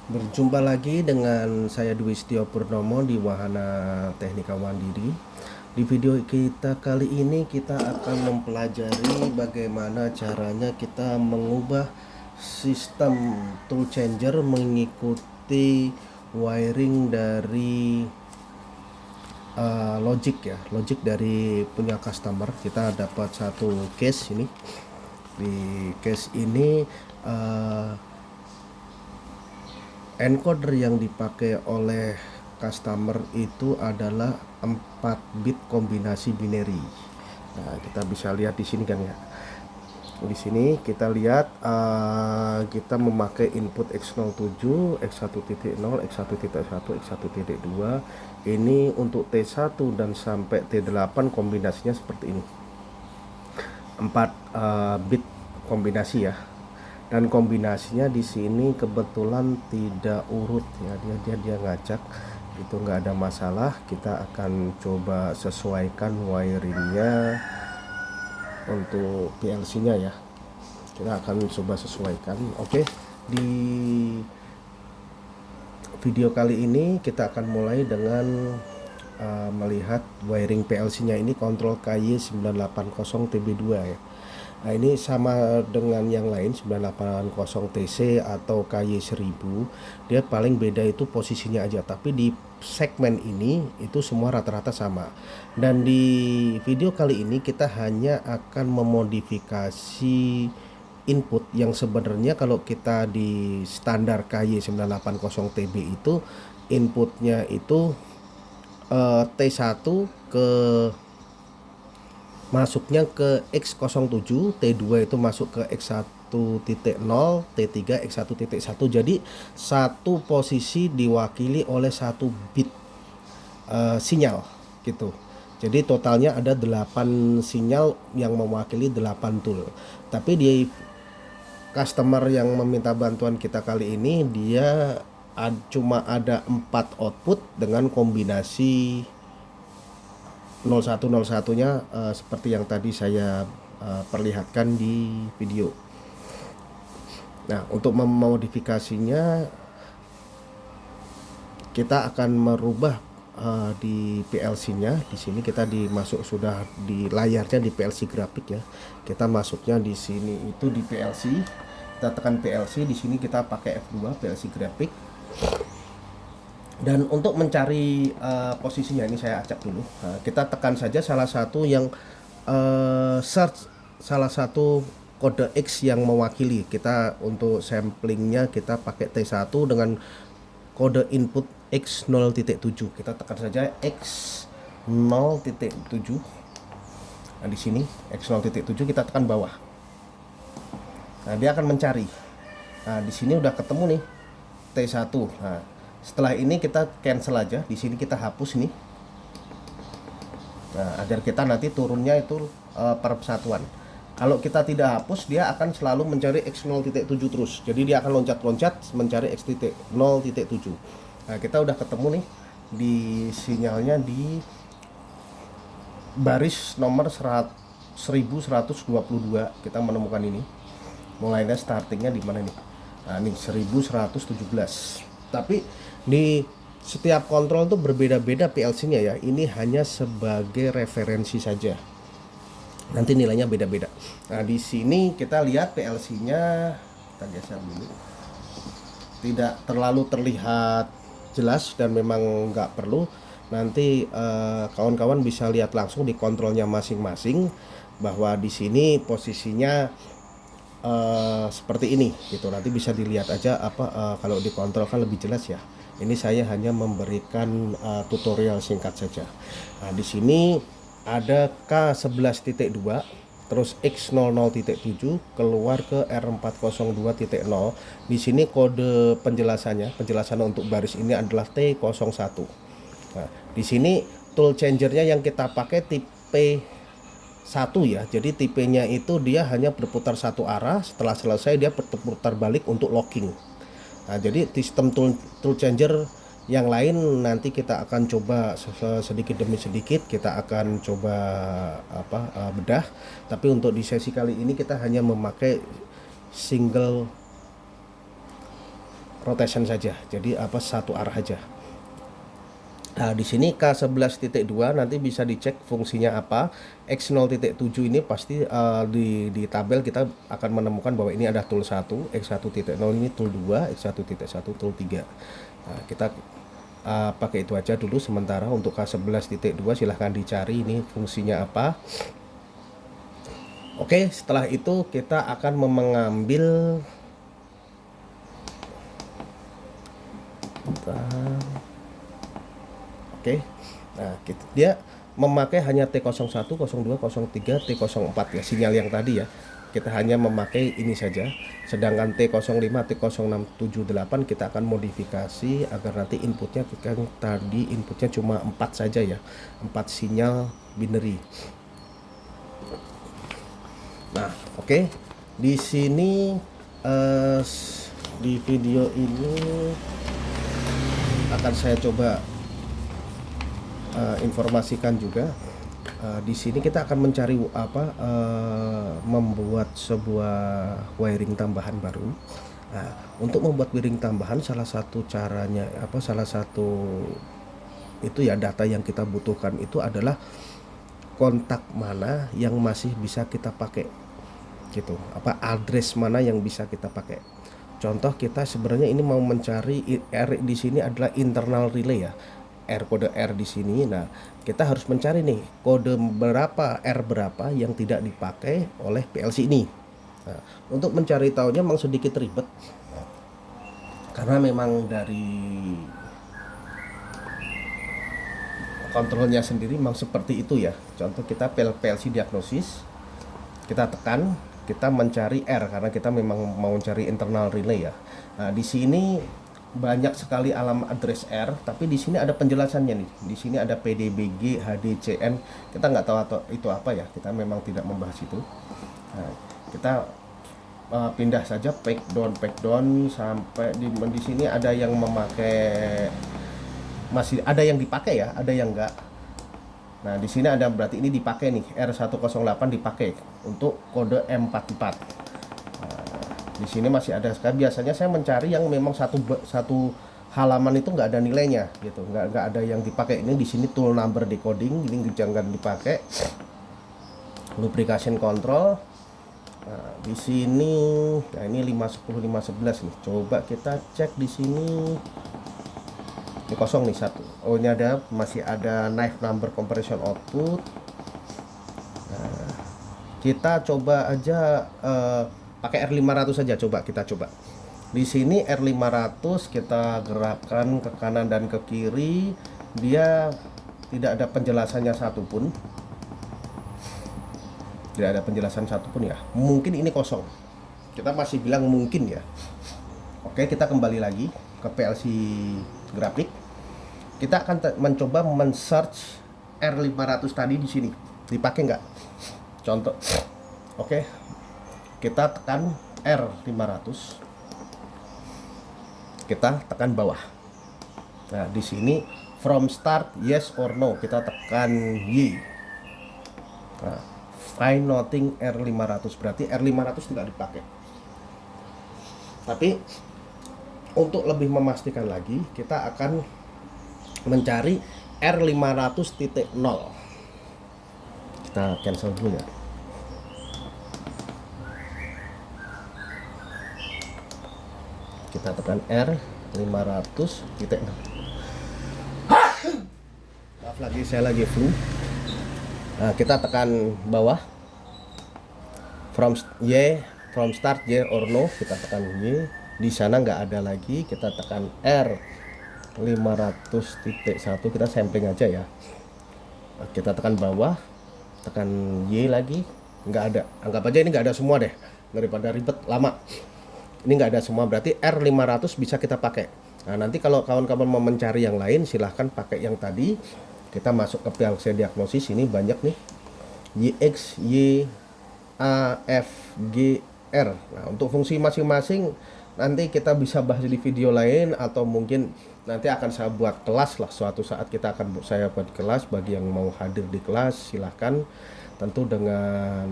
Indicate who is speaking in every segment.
Speaker 1: Berjumpa lagi dengan saya Dwi Setio Purnomo di Wahana Teknika Mandiri. Di video kita kali ini kita akan mempelajari bagaimana caranya kita mengubah sistem tool changer mengikuti wiring dari logic dari punya customer. Kita dapat satu case ini. Di case ini encoder yang dipakai oleh customer itu adalah 4 bit kombinasi binary. Nah, kita bisa lihat di sini kan ya. Di sini kita lihat kita memakai input X07, X1.0, X1.1, X1.2. Ini untuk T1 dan sampai T8 kombinasinya seperti ini. 4 bit kombinasi ya. Dan kombinasinya di sini kebetulan tidak urut ya, dia ngacak, itu nggak ada masalah. Kita akan coba sesuaikan wiringnya untuk PLC nya ya, kita akan coba sesuaikan. Oke, di video kali ini kita akan mulai dengan melihat wiring PLC nya ini kontrol KY980TB2 ya. Nah, ini sama dengan yang lain 980TC atau KY1000. Dia paling beda itu posisinya aja, tapi di segmen ini itu semua rata-rata sama. Dan di video kali ini kita hanya akan memodifikasi input yang sebenarnya kalau kita di standar KY980TB itu inputnya itu T1 ke masuknya ke X07, T2 itu masuk ke X1.0, T3 X1.1. Jadi satu posisi diwakili oleh satu bit sinyal gitu. Jadi totalnya ada 8 sinyal yang mewakili 8 tool. Tapi di customer yang meminta bantuan kita kali ini dia cuma ada 4 output dengan kombinasi 0101-nya seperti yang tadi saya perlihatkan di video. Nah, untuk memodifikasinya kita akan merubah di PLC-nya. Di sini kita sudah di layarnya di PLC grafik ya. Kita masuknya di sini itu di PLC. Kita tekan PLC, di sini kita pakai F2 PLC grafik. Dan untuk mencari posisinya ini saya acak dulu. Nah, kita tekan saja salah satu yang search salah satu kode X yang mewakili. Kita untuk samplingnya kita pakai T1 dengan kode input X0.7. Kita tekan saja X0.7. Nah, di sini X0.7 kita tekan bawah. Nah, dia akan mencari. Nah, di sini udah ketemu nih T1. Nah, setelah ini kita cancel aja, di sini kita hapus nih. Nah, agar kita nanti turunnya itu per persatuan. Kalau kita tidak hapus, dia akan selalu mencari X0.7 terus. Jadi dia akan loncat-loncat mencari X0.7. Nah, kita udah ketemu nih di sinyalnya di baris nomor 1122. Kita menemukan ini. Mulainya startingnya di mana nih? Nah, ini 1117. Tapi di setiap kontrol itu berbeda-beda PLC-nya ya. Ini hanya sebagai referensi saja. Nanti nilainya beda-beda. Nah, di sini kita lihat PLC-nya, kita geser dulu. Tidak terlalu terlihat jelas dan memang nggak perlu. Nanti kawan-kawan bisa lihat langsung di kontrolnya masing-masing bahwa di sini posisinya seperti ini gitu. Nanti bisa dilihat aja kalau dikontrol kan lebih jelas ya. Ini saya hanya memberikan tutorial singkat saja. Nah, di sini ada K11.2 terus X00.7 keluar ke R402.0. Di sini kode penjelasan untuk baris ini adalah T01. Nah, di sini tool changernya yang kita pakai tipe 1 ya. Jadi tipenya itu dia hanya berputar satu arah, setelah selesai dia berputar balik untuk locking. Nah, jadi sistem tool changer yang lain nanti kita akan coba sedikit demi sedikit kita akan coba bedah. Tapi untuk di sesi kali ini kita hanya memakai single rotation saja, jadi apa, satu arah aja. Nah, di sini K11.2 nanti bisa dicek fungsinya apa. X0.7 ini pasti di tabel kita akan menemukan bahwa ini ada tool 1, X1.0 ini tool 2, X1.1 tool 3. Nah, kita pakai itu aja dulu sementara. Untuk K11.2 silahkan dicari ini fungsinya apa. Oke, setelah itu kita akan mengambil Oke. Nah, dia memakai hanya T01, 02, 03, T04 ya, sinyal yang tadi ya. Kita hanya memakai ini saja. Sedangkan T05, T0678 kita akan modifikasi agar nanti inputnya, kan tadi inputnya cuma 4 saja ya. 4 sinyal binary. Nah, oke. Di sini di video ini akan saya coba informasikan juga. Di sini kita akan mencari membuat sebuah wiring tambahan baru. Nah, untuk membuat wiring tambahan salah satu caranya salah satu itu ya, data yang kita butuhkan itu adalah kontak mana yang masih bisa kita pakai gitu, address mana yang bisa kita pakai. Contoh, kita sebenarnya ini mau mencari R di sini adalah internal relay ya. Kode R di sini. Nah, kita harus mencari nih kode berapa, R berapa yang tidak dipakai oleh PLC ini. Nah, untuk mencari tahunya memang sedikit ribet karena memang dari kontrolnya sendiri memang seperti itu ya. Contoh, kita PLC diagnosis, kita tekan, kita mencari R karena kita memang mau mencari internal relay ya. Nah, di sini banyak sekali alamat address R, tapi di sini ada penjelasannya nih. Di sini ada PDBG, HDCN. Kita nggak tahu atau itu apa ya. Kita memang tidak membahas itu. Nah, kita pindah saja pack down sampai di sini ada yang memakai, masih ada yang dipakai ya, ada yang enggak. Nah, di sini ada, berarti ini dipakai nih, R108 dipakai untuk kode M44. Di sini masih ada sekali. Biasanya saya mencari yang memang satu halaman itu nggak ada nilainya gitu, nggak ada yang dipakai. Ini di sini tool number decoding, ini jangan dipakai. Lubrication control. Nah, di sini, nah ini 510 511 nih. Coba kita cek di sini. Ini kosong nih satu. Oh, ini ada, masih ada knife number compression output. Nah, kita coba aja pakai R500 saja, kita coba. Di sini R500 kita gerakkan ke kanan dan ke kiri, dia tidak ada penjelasannya satupun. Tidak ada penjelasan satupun ya. Mungkin ini kosong. Kita masih bilang mungkin ya. Oke, kita kembali lagi ke PLC grafik. Kita akan mencoba men-search R500 tadi di sini. Dipakai nggak? Contoh. Oke. Kita tekan R500, kita tekan bawah. Nah, di sini from start yes or no, kita tekan Y. Nah, find nothing R500, berarti R500 tidak dipakai. Tapi untuk lebih memastikan lagi, kita akan mencari R500.0. Kita cancel dulu ya. Kita tekan R500 titik. Maaf lagi, saya lagi flu. Nah, kita tekan bawah from start Y or no, kita tekan Y. Di sana nggak ada lagi, kita tekan R500.1, kita sampling aja ya. Nah, kita tekan bawah, tekan Y lagi, nggak ada. Anggap aja ini nggak ada semua deh, daripada ribet lama. Ini nggak ada semua, berarti R500 bisa kita pakai. Nah, nanti kalau kawan-kawan mau mencari yang lain, silahkan pakai yang tadi. Kita masuk ke PLC diagnosis, ini banyak nih, YX, Y, A, F, G, R. Nah, untuk fungsi masing-masing nanti kita bisa bahas di video lain, atau mungkin nanti akan saya buat kelas lah. Suatu saat saya buat kelas. Bagi yang mau hadir di kelas, silahkan, tentu dengan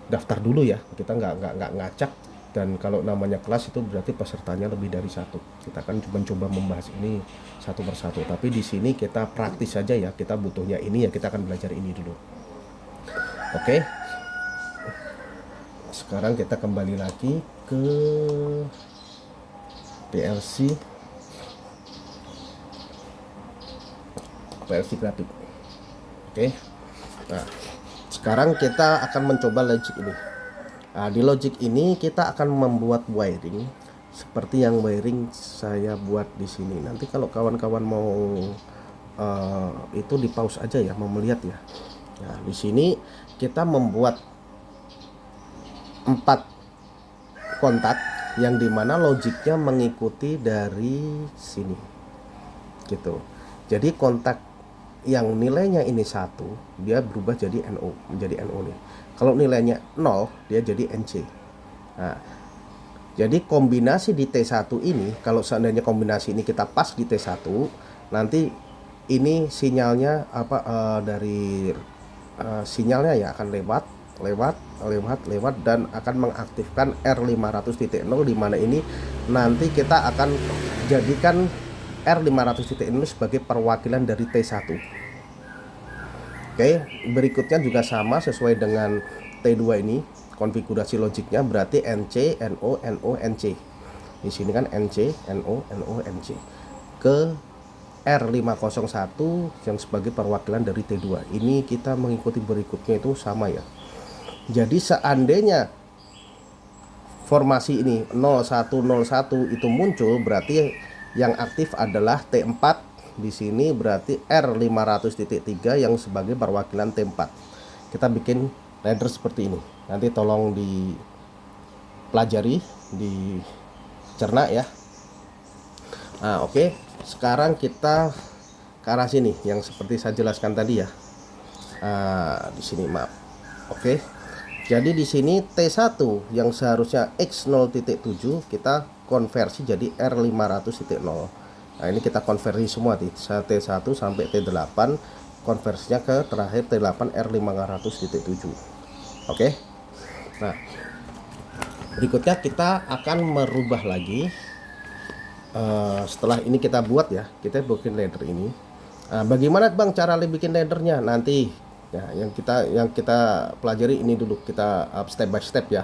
Speaker 1: daftar dulu ya. Kita nggak ngacak. Dan kalau namanya kelas itu berarti pesertanya lebih dari satu. Kita akan mencoba membahas ini satu persatu. Tapi di sini kita praktis saja ya. Kita butuhnya ini ya, kita akan belajar ini dulu. Oke. Sekarang kita kembali lagi ke PLC grafik. Oke. Nah, sekarang kita akan mencoba logic ini. Nah, di logic ini kita akan membuat wiring seperti yang wiring saya buat di sini. Nanti kalau kawan-kawan mau itu di pause aja ya, mau melihat ya. Nah, di sini kita membuat 4 kontak yang dimana logiknya mengikuti dari sini, gitu. Jadi kontak yang nilainya ini 1, dia berubah jadi NO, menjadi NO nih. Kalau nilainya 0, dia jadi NC. Nah, jadi kombinasi di T1 ini, kalau seandainya kombinasi ini kita pas di T1, nanti ini sinyalnya dari sinyalnya ya akan lewat dan akan mengaktifkan R500.0, di mana ini nanti kita akan jadikan R500.0 sebagai perwakilan dari T1. Oke, berikutnya juga sama sesuai dengan T2 ini. Konfigurasi logiknya berarti NC, NO, NO, NC. Di sini kan NC, NO, NO, NC. Ke R501 yang sebagai perwakilan dari T2. Ini kita mengikuti berikutnya itu sama ya. Jadi seandainya formasi ini 0101 itu muncul, berarti yang aktif adalah T4. Di sini berarti R500.3 yang sebagai perwakilan T4. Kita bikin ladder seperti ini. Nanti tolong dipelajari, dicerna ya. Nah, oke. Sekarang kita ke arah sini yang seperti saya jelaskan tadi ya. Di sini maaf. Oke. Jadi di sini T1 yang seharusnya X0.7 kita konversi jadi R500.0. Nah, ini kita konversi semua di T1 sampai T8, konversinya ke terakhir T8 R500.7. Oke. Nah, berikutnya kita akan merubah lagi. Setelah ini kita buat ya, kita bikin ladder ini. Bagaimana Bang cara bikin laddernya? Nanti ya, yang kita pelajari ini dulu, kita step by step ya.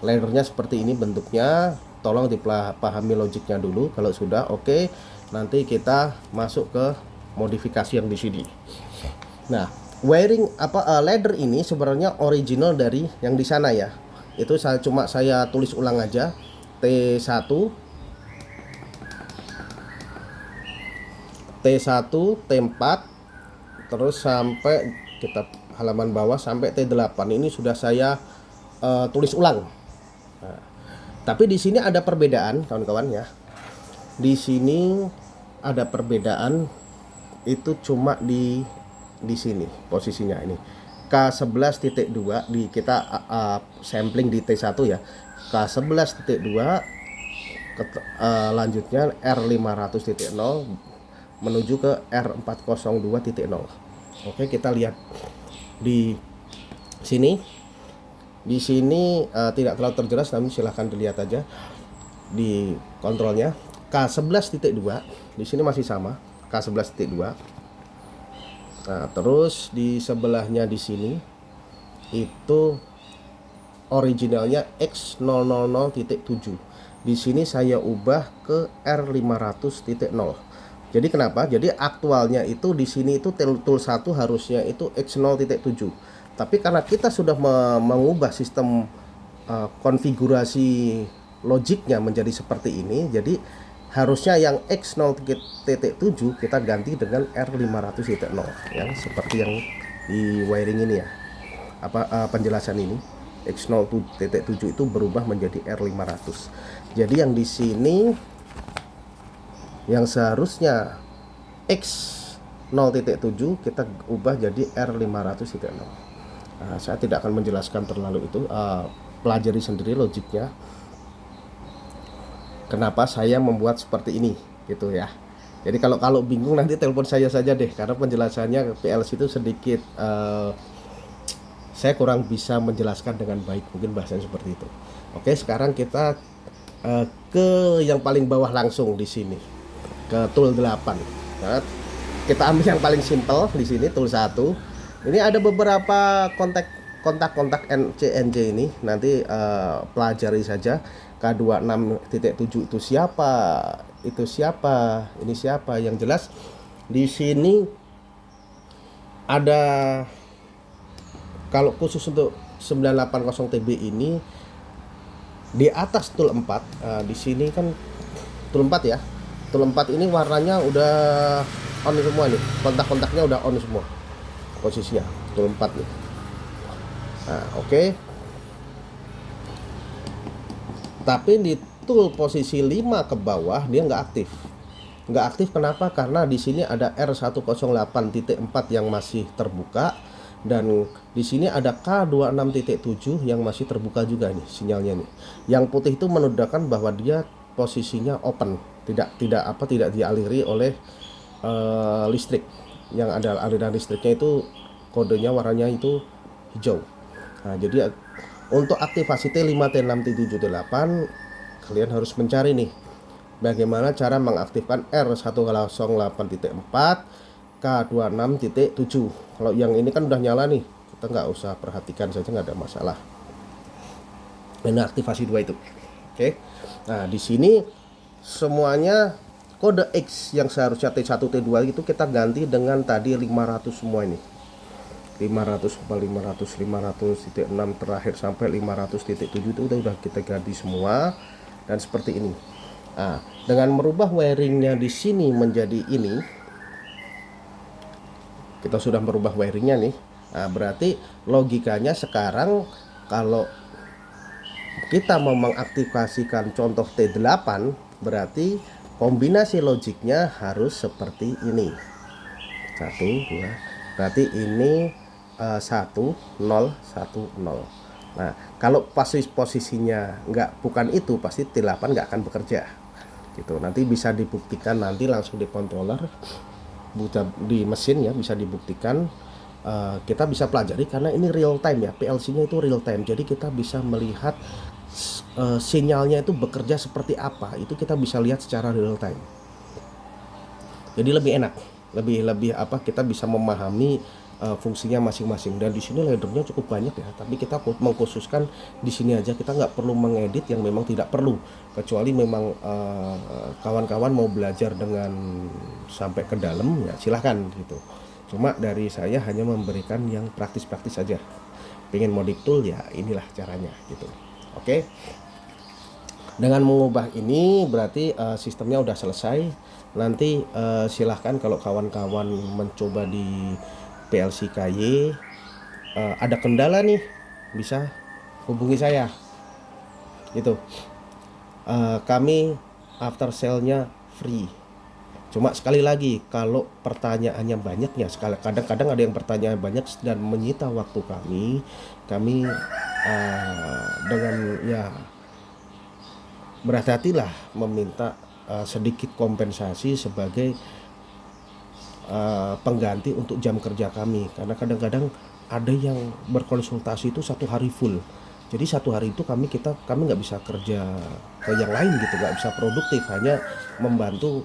Speaker 1: Laddernya seperti ini bentuknya, tolong dipahami logiknya dulu. Kalau sudah oke, nanti kita masuk ke modifikasi yang di sini. Nah, wiring ladder ini sebenarnya original dari yang di sana ya. Itu saya tulis ulang aja. T1, T4, terus sampai kita halaman bawah sampai T8. Ini sudah saya tulis ulang. Nah, tapi di sini ada perbedaan kawan-kawan ya. Di sini ada perbedaan, itu cuma di sini posisinya ini K11.2 di kita sampling di T1 ya. K11.2 lanjutnya R500.0 menuju ke R402.0. Oke, kita lihat di sini. Di sini tidak terlalu terjelas, namun silahkan dilihat aja di kontrolnya. K11.2 di sini masih sama K11.2. Nah, terus di sebelahnya di sini itu originalnya X000.7. Di sini saya ubah ke R500.0. Jadi kenapa? Jadi aktualnya itu di sini itu tool 1 harusnya itu X0.7. Tapi karena kita sudah mengubah sistem konfigurasi logiknya menjadi seperti ini, jadi harusnya yang X0.7 kita ganti dengan R500.0 ya, seperti yang di wiring ini ya. Penjelasan ini X0.7 itu berubah menjadi R500. Jadi yang di sini yang seharusnya X0.7 kita ubah jadi R500.0. Nah, saya tidak akan menjelaskan terlalu itu, pelajari sendiri logiknya. Kenapa saya membuat seperti ini gitu ya. Jadi kalau bingung nanti telepon saya saja deh, karena penjelasannya PLC itu sedikit saya kurang bisa menjelaskan dengan baik, mungkin bahasanya seperti itu. Oke, sekarang kita ke yang paling bawah langsung di sini, ke tool 8. Nah, kita ambil yang paling simple di sini, tool 1. Ini ada beberapa kontak-kontak NCNJ ini, nanti pelajari saja. K26.7 itu siapa, ini siapa. Yang jelas di sini ada, kalau khusus untuk 980 TB ini di atas tool 4, di sini kan tool 4 ya. Tool 4 ini warnanya udah on semua nih. Kontak-kontaknya udah on semua. Posisinya tool 4 nih. Nah, oke. Tapi di tool posisi 5 ke bawah dia nggak aktif. Nggak aktif kenapa? Karena di sini ada R108.4 yang masih terbuka, dan di sini ada K26.7 yang masih terbuka juga nih sinyalnya nih. Yang putih itu menandakan bahwa dia posisinya open, tidak dialiri oleh listrik. Yang ada aliran listriknya itu kodenya warnanya itu hijau. Nah, jadi untuk aktivasi T5T6T78 kalian harus mencari nih bagaimana cara mengaktifkan R108.4 K26.7. Kalau yang ini kan udah nyala nih, kita nggak usah perhatikan saja, nggak ada masalah. Ini aktivasi 2 itu. Oke. Nah, di sini semuanya kode X yang seharusnya T1 T2 itu kita ganti dengan tadi 500 semua ini. 500 500.6 terakhir sampai 500.7 itu udah kita ganti semua, dan seperti ini. Nah, dengan merubah wiringnya di sini menjadi ini, kita sudah merubah wiringnya nih. Nah, berarti logikanya sekarang kalau kita mau mengaktifasikan contoh T8, berarti kombinasi logiknya harus seperti ini. 1 2. Berarti ini 1 0 1 0. Nah, kalau posisinya bukan itu, pasti T8 nggak akan bekerja gitu. Nanti bisa dibuktikan nanti langsung di controller, di mesin ya, bisa dibuktikan. Kita bisa pelajari karena ini real time ya, PLC-nya itu real time. Jadi kita bisa melihat sinyalnya itu bekerja seperti apa, itu kita bisa lihat secara real time. Jadi lebih enak, lebih kita bisa memahami fungsinya masing-masing. Dan di sini laddernya cukup banyak ya, tapi kita mengkhususkan di sini aja, kita nggak perlu mengedit yang memang tidak perlu, kecuali memang kawan-kawan mau belajar dengan sampai ke dalam ya silahkan gitu. Cuma dari saya hanya memberikan yang praktis-praktis saja. Pengen modif tool ya inilah caranya gitu. Oke. Dengan mengubah ini berarti sistemnya udah selesai. Nanti silahkan kalau kawan-kawan mencoba di PLC KY ada kendala nih, bisa hubungi saya gitu. Kami after sale-nya free. Cuma sekali lagi, kalau pertanyaannya banyak ya, kadang-kadang ada yang pertanyaan banyak dan menyita waktu kami dengan ya berhati-hatilah meminta sedikit kompensasi sebagai pengganti untuk jam kerja kami, karena kadang-kadang ada yang berkonsultasi itu 1 hari full. Jadi 1 hari itu kami nggak bisa kerja ke yang lain gitu, nggak bisa produktif, hanya membantu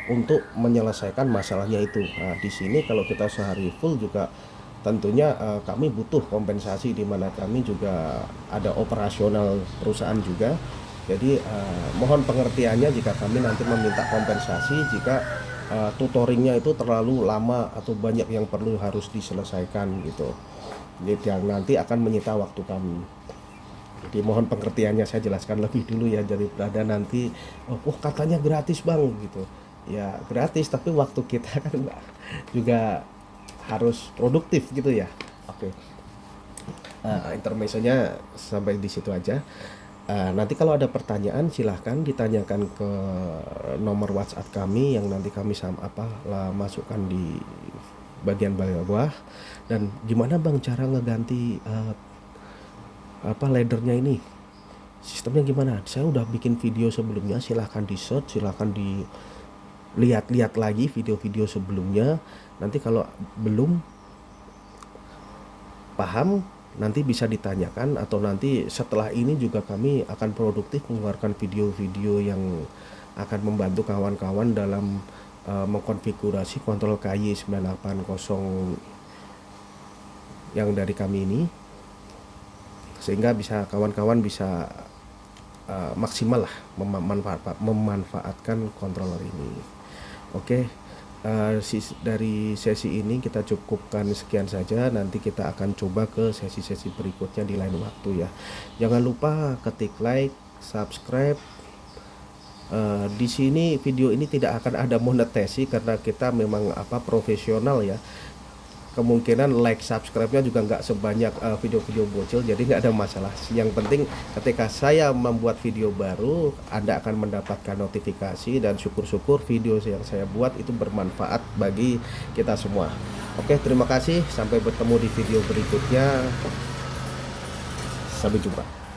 Speaker 1: untuk menyelesaikan masalahnya itu. Nah, di sini kalau kita sehari full juga tentunya kami butuh kompensasi, di mana kami juga ada operasional perusahaan juga. Jadi mohon pengertiannya jika kami nanti meminta kompensasi jika tutoringnya itu terlalu lama atau banyak yang perlu harus diselesaikan gitu. Jadi yang nanti akan menyita waktu kami. Jadi mohon pengertiannya, saya jelaskan lebih dulu ya, daripada nanti katanya gratis bang gitu. Ya gratis, tapi waktu kita kan juga harus produktif gitu ya. Oke. Intermezzonya sampai di situ aja. Nanti kalau ada pertanyaan silahkan ditanyakan ke nomor WhatsApp kami yang nanti kami masukkan di bagian bawah. Dan gimana bang cara ngeganti laddernya ini, sistemnya gimana? Saya udah bikin video sebelumnya, silahkan di search, silahkan dilihat lagi video-video sebelumnya. Nanti kalau belum paham nanti bisa ditanyakan, atau nanti setelah ini juga kami akan produktif mengeluarkan video-video yang akan membantu kawan-kawan dalam mengkonfigurasi kontrol KY980 yang dari kami ini, sehingga bisa kawan-kawan bisa maksimal lah memanfaatkan controller ini. Oke, dari sesi ini kita cukupkan sekian saja. Nanti kita akan coba ke sesi-sesi berikutnya di lain waktu ya. Jangan lupa ketik like, subscribe. Di sini video ini tidak akan ada monetasi karena kita memang profesional ya. Kemungkinan like subscribe-nya juga nggak sebanyak video-video bocil, jadi nggak ada masalah. Yang penting ketika saya membuat video baru, Anda akan mendapatkan notifikasi, dan syukur-syukur video yang saya buat itu bermanfaat bagi kita semua. Oke, terima kasih, sampai bertemu di video berikutnya. Sampai jumpa.